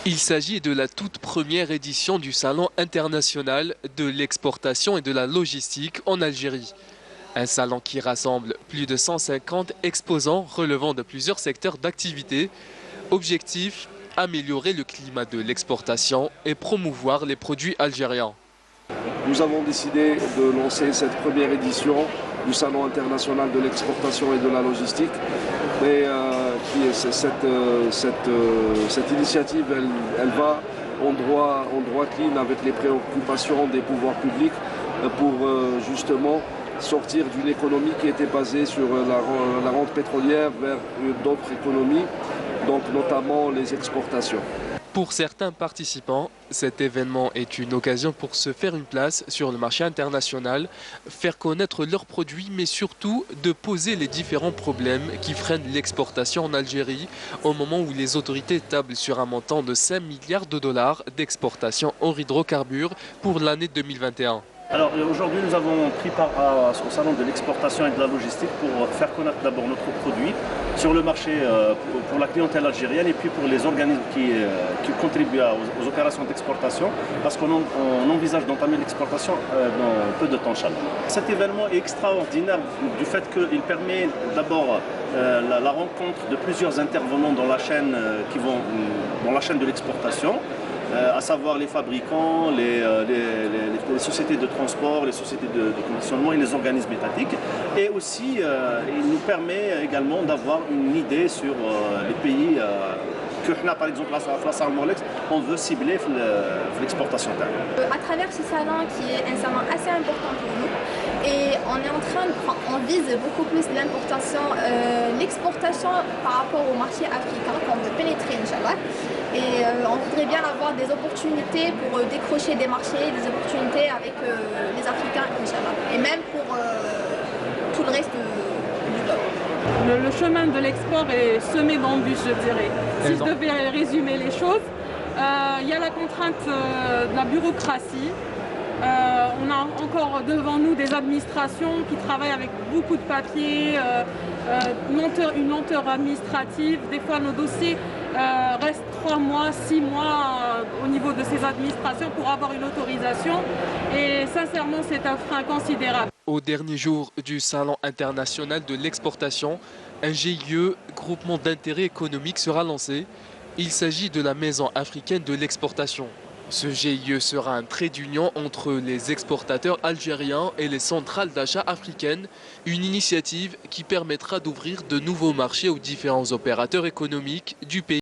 Il s'agit de la toute première édition du Salon international de l'exportation et de la logistique en Algérie. Un salon qui rassemble plus de 150 exposants relevant de plusieurs secteurs d'activité. Objectif, améliorer le climat de l'exportation et promouvoir les produits algériens. Nous avons décidé de lancer cette première édition du Salon international de l'exportation et de la logistique. Et cette initiative, elle va en droite ligne avec les préoccupations des pouvoirs publics pour justement sortir d'une économie qui était basée sur la rente pétrolière vers d'autres économies, donc notamment les exportations. Pour certains participants, cet événement est une occasion pour se faire une place sur le marché international, faire connaître leurs produits, mais surtout de poser les différents problèmes qui freinent l'exportation en Algérie au moment où les autorités tablent sur un montant de 5 milliards de dollars d'exportation hors hydrocarbures pour l'année 2021. Alors aujourd'hui nous avons pris part au salon de l'exportation et de la logistique pour faire connaître d'abord notre produit sur le marché pour la clientèle algérienne et puis pour les organismes qui contribuent aux opérations d'exportation parce qu'on envisage d'entamer l'exportation dans peu de temps. Cet événement est extraordinaire du fait qu'il permet d'abord la rencontre de plusieurs intervenants dans la chaîne dans la chaîne de l'exportation. À savoir les fabricants, les sociétés de transport, les sociétés de conditionnement et les organismes étatiques. Et aussi, il nous permet également d'avoir une idée sur les pays que, par exemple, la Molex, on veut cibler l'exportation interne. À travers ce salon, qui est un salon assez important pour nous, et on vise beaucoup plus l'exportation par rapport au marché africain qu'on veut pénétrer, Inch'Allah. Et on voudrait bien avoir des opportunités pour décrocher des marchés, des opportunités avec les Africains, Inch'Allah. Et même pour tout le reste du globe. Le chemin de l'export est semé d'embûches, je dirais. Si je devais résumer les choses, il y a la contrainte de la bureaucratie. On a encore devant nous des administrations qui travaillent avec beaucoup de papiers, une lenteur administrative. Des fois, nos dossiers restent 3 mois, 6 mois au niveau de ces administrations pour avoir une autorisation. Et sincèrement, c'est un frein considérable. Au dernier jour du Salon international de l'exportation, un GIE, groupement d'intérêt économique, sera lancé. Il s'agit de la Maison africaine de l'exportation. Ce GIE sera un trait d'union entre les exportateurs algériens et les centrales d'achat africaines, une initiative qui permettra d'ouvrir de nouveaux marchés aux différents opérateurs économiques du pays.